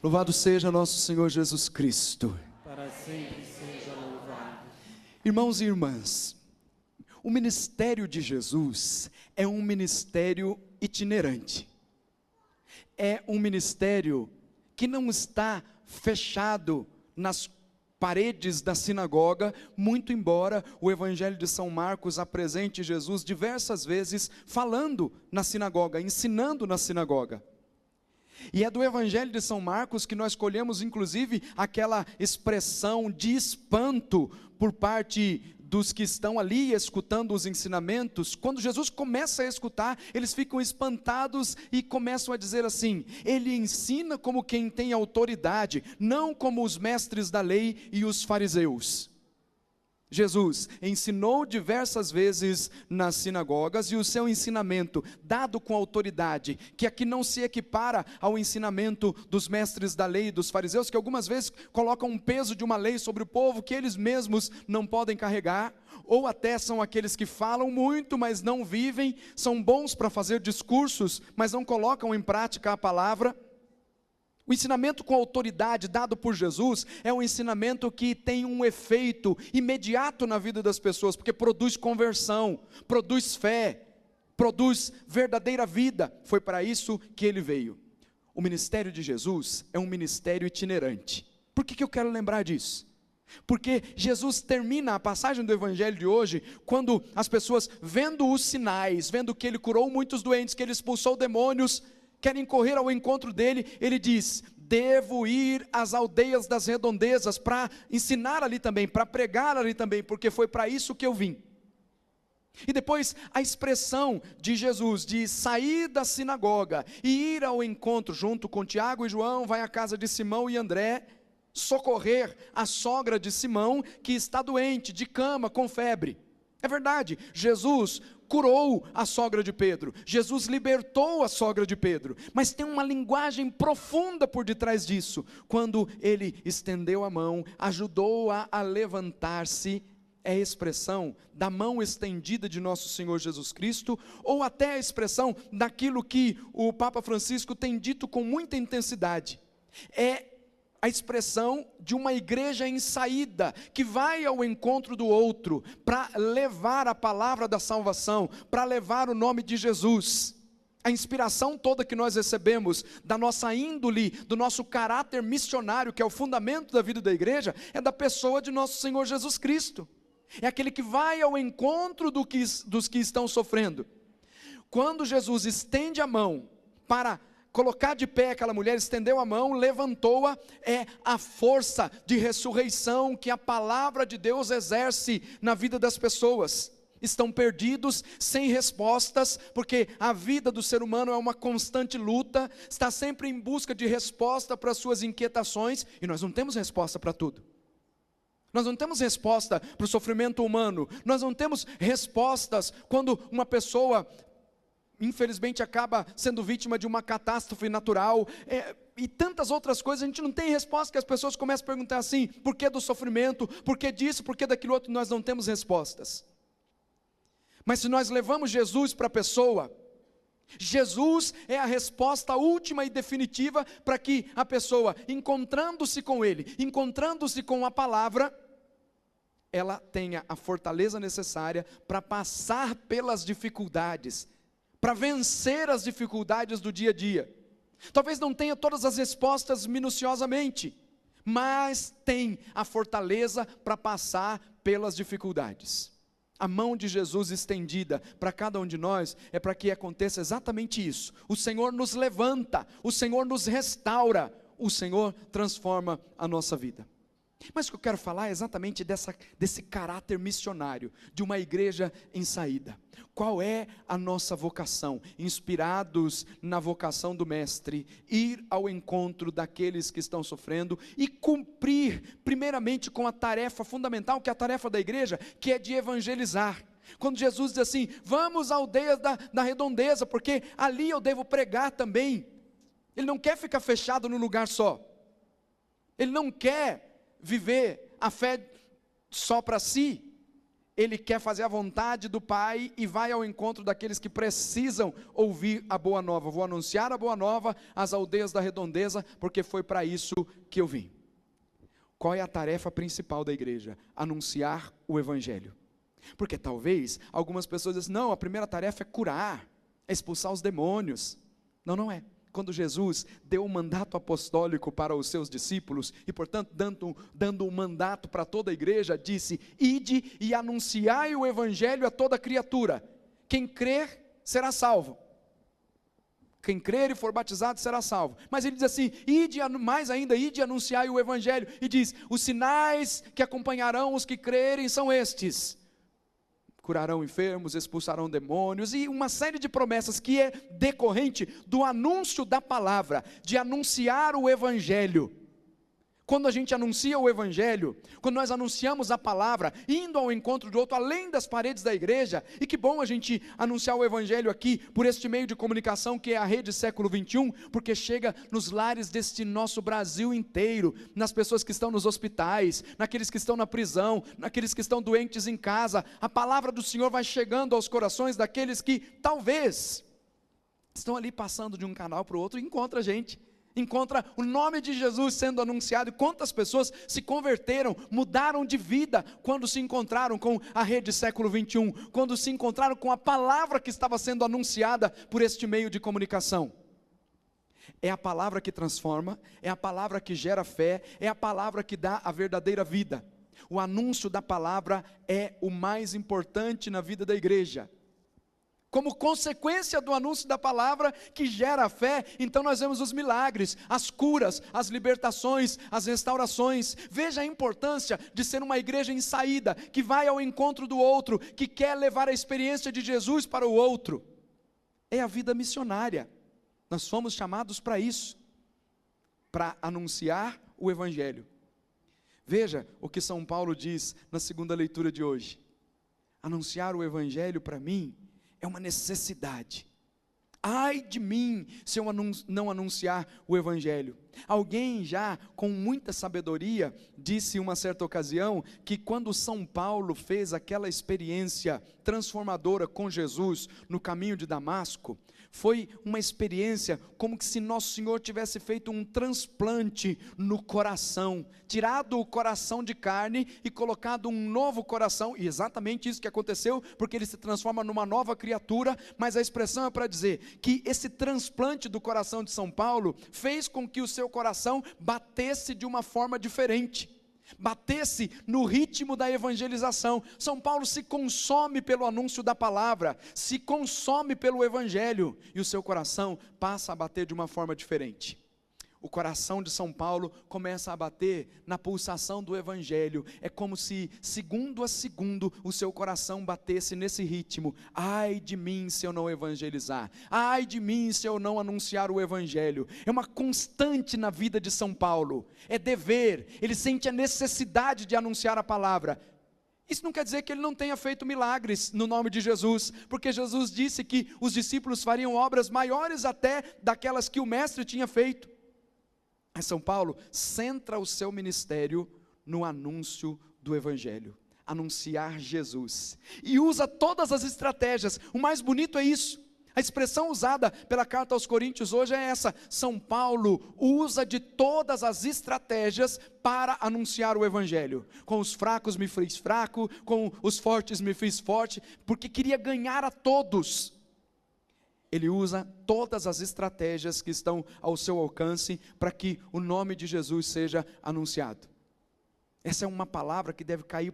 Louvado seja nosso Senhor Jesus Cristo. Para sempre seja louvado. Irmãos e irmãs, o ministério de Jesus é um ministério itinerante. É um ministério que não está fechado nas paredes da sinagoga, muito embora o Evangelho de São Marcos apresente Jesus diversas vezes falando na sinagoga, ensinando na sinagoga. E é do Evangelho de São Marcos que nós colhemos inclusive aquela expressão de espanto por parte dos que estão ali escutando os ensinamentos. Quando Jesus começa a escutar, eles ficam espantados e começam a dizer assim: ele ensina como quem tem autoridade, não como os mestres da lei e os fariseus. Jesus ensinou diversas vezes nas sinagogas, e o seu ensinamento, dado com autoridade, que aqui não se equipara ao ensinamento dos mestres da lei e dos fariseus, que algumas vezes colocam um peso de uma lei sobre o povo que eles mesmos não podem carregar, ou até são aqueles que falam muito, mas não vivem, são bons para fazer discursos, mas não colocam em prática a palavra. O ensinamento com autoridade dado por Jesus é um ensinamento que tem um efeito imediato na vida das pessoas, porque produz conversão, produz fé, produz verdadeira vida. Foi para isso que ele veio. O ministério de Jesus é um ministério itinerante. Por que eu quero lembrar disso? Porque Jesus termina a passagem do Evangelho de hoje, quando as pessoas, vendo os sinais, vendo que ele curou muitos doentes, que ele expulsou demônios, querem correr ao encontro dele. Ele diz: devo ir às aldeias das redondezas para ensinar ali também, para pregar ali também, porque foi para isso que eu vim. E depois a expressão de Jesus de sair da sinagoga e ir ao encontro junto com Tiago e João, vai à casa de Simão e André, socorrer a sogra de Simão, que está doente, de cama, com febre. É verdade, Jesus curou a sogra de Pedro, Jesus libertou a sogra de Pedro, mas tem uma linguagem profunda por detrás disso. Quando ele estendeu a mão, ajudou-a a levantar-se, é a expressão da mão estendida de nosso Senhor Jesus Cristo, ou até a expressão daquilo que o Papa Francisco tem dito com muita intensidade, é a expressão de uma igreja em saída, que vai ao encontro do outro, para levar a palavra da salvação, para levar o nome de Jesus. A inspiração toda que nós recebemos, da nossa índole, do nosso caráter missionário, que é o fundamento da vida da igreja, é da pessoa de nosso Senhor Jesus Cristo. É aquele que vai ao encontro dos que estão sofrendo. Quando Jesus estende a mão para colocar de pé aquela mulher, estendeu a mão, levantou-a, é a força de ressurreição que a palavra de Deus exerce na vida das pessoas. Estão perdidos, sem respostas, porque a vida do ser humano é uma constante luta, está sempre em busca de resposta para as suas inquietações, e nós não temos resposta para tudo. Nós não temos resposta para o sofrimento humano, nós não temos respostas quando uma pessoa infelizmente acaba sendo vítima de uma catástrofe natural, e tantas outras coisas. A gente não tem resposta, que as pessoas começam a perguntar assim: por que do sofrimento, por que disso, por que daquilo outro? Nós não temos respostas. Mas se nós levamos Jesus para a pessoa, Jesus é a resposta última e definitiva para que a pessoa, encontrando-se com Ele, encontrando-se com a palavra, ela tenha a fortaleza necessária para passar pelas dificuldades, para vencer as dificuldades do dia a dia. Talvez não tenha todas as respostas minuciosamente, mas tem a fortaleza para passar pelas dificuldades. A mão de Jesus estendida para cada um de nós é para que aconteça exatamente isso. O Senhor nos levanta, o Senhor nos restaura, o Senhor transforma a nossa vida. Mas o que eu quero falar é exatamente desse caráter missionário, de uma igreja em saída. Qual é a nossa vocação? Inspirados na vocação do Mestre, ir ao encontro daqueles que estão sofrendo e cumprir primeiramente com a tarefa fundamental, que é a tarefa da igreja, que é de evangelizar. Quando Jesus diz assim: vamos à aldeia da redondeza, porque ali eu devo pregar também. Ele não quer ficar fechado num lugar só, ele não quer viver a fé só para si, ele quer fazer a vontade do Pai e vai ao encontro daqueles que precisam ouvir a boa nova. Vou anunciar a boa nova às aldeias da redondeza, porque foi para isso que eu vim. Qual é a tarefa principal da igreja? Anunciar o Evangelho. Porque talvez algumas pessoas dizem, não, a primeira tarefa é curar, é expulsar os demônios. Não, não é. Quando Jesus deu um mandato apostólico para os seus discípulos, e portanto dando um mandato para toda a igreja, disse, ide e anunciai o Evangelho a toda criatura, quem crer será salvo, quem crer e for batizado será salvo. Mas ele diz assim, mais ainda, ide e anunciai o Evangelho, e diz, os sinais que acompanharão os que crerem são estes, curarão enfermos, expulsarão demônios, e uma série de promessas que é decorrente do anúncio da palavra, de anunciar o Evangelho. Quando a gente anuncia o Evangelho, quando nós anunciamos a palavra, indo ao encontro do outro, além das paredes da igreja, e que bom a gente anunciar o Evangelho aqui, por este meio de comunicação que é a Rede Século XXI, porque chega nos lares deste nosso Brasil inteiro, nas pessoas que estão nos hospitais, naqueles que estão na prisão, naqueles que estão doentes em casa, a palavra do Senhor vai chegando aos corações daqueles que talvez estão ali passando de um canal para o outro e encontra a gente. Encontra o nome de Jesus sendo anunciado, e quantas pessoas se converteram, mudaram de vida, quando se encontraram com a Rede Século XXI, quando se encontraram com a palavra que estava sendo anunciada por este meio de comunicação. É a palavra que transforma, é a palavra que gera fé, é a palavra que dá a verdadeira vida. O anúncio da palavra é o mais importante na vida da igreja. Como consequência do anúncio da palavra que gera a fé, então nós vemos os milagres, as curas, as libertações, as restaurações. Veja a importância de ser uma igreja em saída, que vai ao encontro do outro, que quer levar a experiência de Jesus para o outro. É a vida missionária. Nós fomos chamados para isso, para anunciar o Evangelho. Veja o que São Paulo diz na segunda leitura de hoje. Anunciar o Evangelho para mim é uma necessidade. Ai de mim se eu não anunciar o Evangelho. Alguém já com muita sabedoria disse em uma certa ocasião que quando São Paulo fez aquela experiência transformadora com Jesus no caminho de Damasco, foi uma experiência como que se Nosso Senhor tivesse feito um transplante no coração, tirado o coração de carne e colocado um novo coração, e exatamente isso que aconteceu, porque ele se transforma numa nova criatura, mas a expressão é para dizer que esse transplante do coração de São Paulo fez com que o seu coração batesse de uma forma diferente, batesse no ritmo da evangelização. São Paulo se consome pelo anúncio da palavra, se consome pelo Evangelho, e o seu coração passa a bater de uma forma diferente. O coração de São Paulo começa a bater na pulsação do Evangelho. É como se, segundo a segundo, o seu coração batesse nesse ritmo. Ai de mim se eu não evangelizar. Ai de mim se eu não anunciar o Evangelho. É uma constante na vida de São Paulo. É dever. Ele sente a necessidade de anunciar a palavra. Isso não quer dizer que ele não tenha feito milagres no nome de Jesus, porque Jesus disse que os discípulos fariam obras maiores até daquelas que o Mestre tinha feito. Mas São Paulo centra o seu ministério no anúncio do Evangelho, anunciar Jesus, e usa todas as estratégias. O mais bonito é isso, a expressão usada pela carta aos Coríntios hoje é essa: São Paulo usa de todas as estratégias para anunciar o Evangelho. Com os fracos me fiz fraco, com os fortes me fiz forte, porque queria ganhar a todos. Ele usa todas as estratégias que estão ao seu alcance para que o nome de Jesus seja anunciado. Essa é uma palavra que deve cair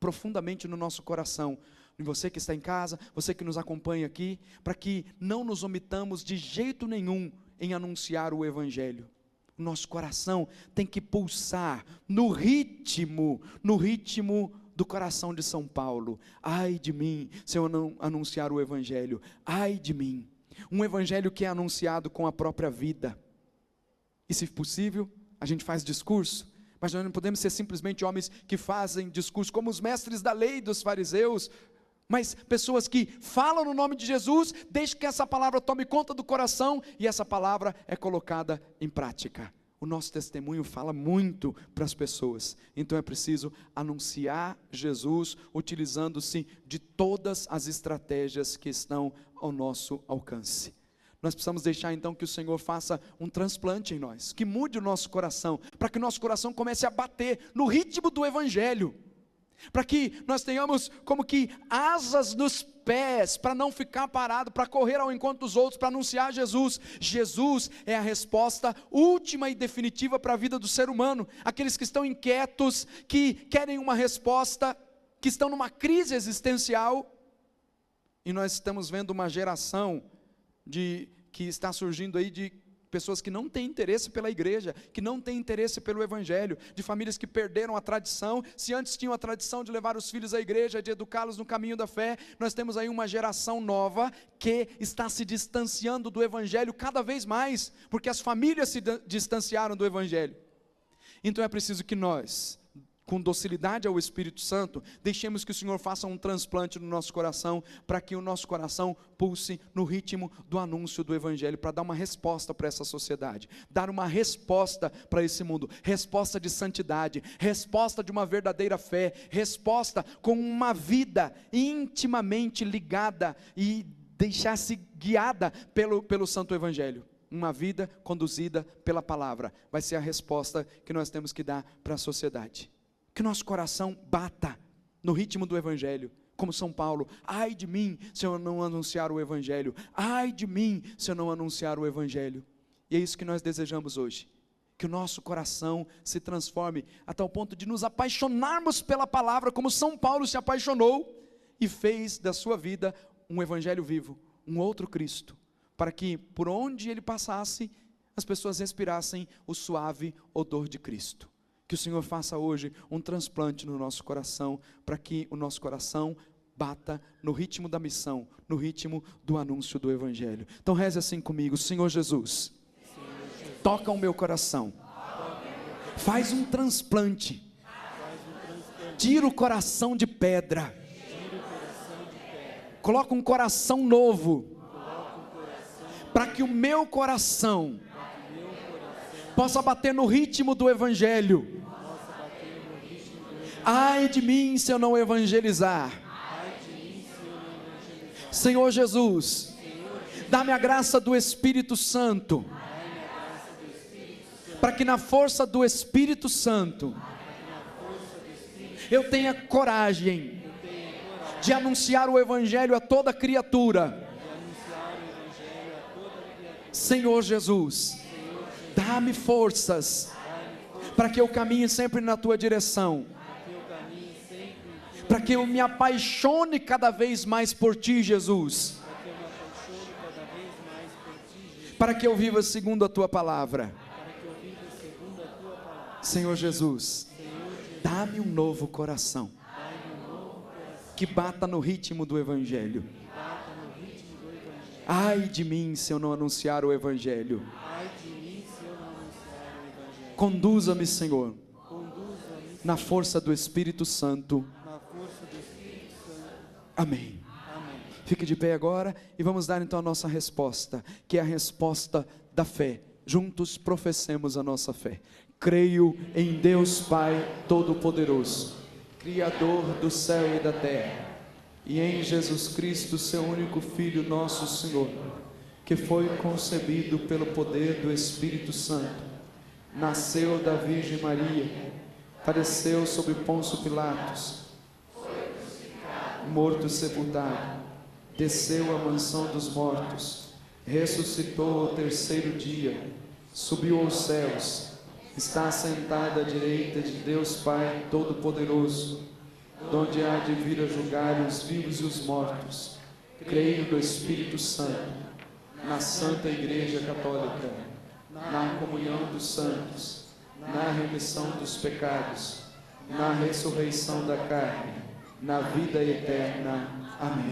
profundamente no nosso coração. E você que está em casa, você que nos acompanha aqui, para que não nos omitamos de jeito nenhum em anunciar o Evangelho. O nosso coração tem que pulsar no ritmo do coração de São Paulo. Ai de mim se eu não anunciar o Evangelho. Ai de mim. Um Evangelho que é anunciado com a própria vida. E se possível, a gente faz discurso, mas nós não podemos ser simplesmente homens que fazem discurso como os mestres da lei dos fariseus, mas pessoas que falam no nome de Jesus, deixam que essa palavra tome conta do coração, e essa palavra é colocada em prática. o nosso testemunho fala muito para as pessoas. Então é preciso anunciar Jesus, utilizando-se de todas as estratégias que estão ao nosso alcance. Nós precisamos deixar então que o Senhor faça um transplante em nós, que mude o nosso coração, para que o nosso coração comece a bater no ritmo do Evangelho, para que nós tenhamos como que asas nos pés, para não ficar parado, para correr ao encontro dos outros, para anunciar Jesus. Jesus é a resposta última e definitiva para a vida do ser humano. Aqueles que estão inquietos, que querem uma resposta, que estão numa crise existencial, e nós estamos vendo uma geração que está surgindo aí de pessoas que não têm interesse pela igreja, que não têm interesse pelo Evangelho, de famílias que perderam a tradição. Se antes tinham a tradição de levar os filhos à igreja, de educá-los no caminho da fé, nós temos aí uma geração nova que está se distanciando do Evangelho cada vez mais, porque as famílias se distanciaram do Evangelho. Então é preciso que nós, com docilidade ao Espírito Santo, deixemos que o Senhor faça um transplante no nosso coração, para que o nosso coração pulse no ritmo do anúncio do Evangelho, para dar uma resposta para essa sociedade, dar uma resposta para esse mundo, resposta de santidade, resposta de uma verdadeira fé, resposta com uma vida intimamente ligada e deixar-se guiada pelo Santo Evangelho. Uma vida conduzida pela palavra, vai ser a resposta que nós temos que dar para a sociedade. Que nosso coração bata no ritmo do Evangelho, como São Paulo: ai de mim se eu não anunciar o Evangelho, ai de mim se eu não anunciar o Evangelho. E é isso que nós desejamos hoje, que o nosso coração se transforme a tal ponto de nos apaixonarmos pela palavra, como São Paulo se apaixonou e fez da sua vida um Evangelho vivo, um outro Cristo, para que por onde ele passasse, as pessoas respirassem o suave odor de Cristo. Que o Senhor faça hoje um transplante no nosso coração, para que o nosso coração bata no ritmo da missão, no ritmo do anúncio do Evangelho. Então reze assim comigo: Senhor Jesus, toca o meu coração, faz um transplante, tira o coração de pedra, coloca um coração novo, para que o meu coração possa bater no ritmo do Evangelho. Ai de mim se eu não evangelizar. Senhor Jesus, dá-me a graça do Espírito Santo, para que na força do Espírito Santo eu tenha coragem de anunciar o Evangelho a toda criatura. Senhor Jesus, dá-me forças para que eu caminhe sempre na tua direção, para que eu me apaixone cada vez mais por ti, Jesus, para que eu viva segundo a tua palavra. Senhor Jesus, dá-me um novo coração, que bata no ritmo do Evangelho. Ai de mim se eu não anunciar o Evangelho. Conduza-me, Senhor, na força do Espírito Santo. Amém. Fique de pé agora e vamos dar então a nossa resposta, que é a resposta da fé. Juntos professemos a nossa fé. Creio em Deus Pai Todo-Poderoso, Criador do céu e da terra, e em Jesus Cristo, seu único Filho, nosso Senhor, que foi concebido pelo poder do Espírito Santo, nasceu da Virgem Maria, padeceu sob Pôncio Pilatos, morto e sepultado, desceu à mansão dos mortos, ressuscitou ao terceiro dia, subiu aos céus, está assentado à direita de Deus Pai Todo-Poderoso, donde há de vir a julgar os vivos e os mortos. Creio no Espírito Santo, na Santa Igreja Católica, na comunhão dos santos, na remissão dos pecados, na ressurreição da carne, na vida eterna. Amém.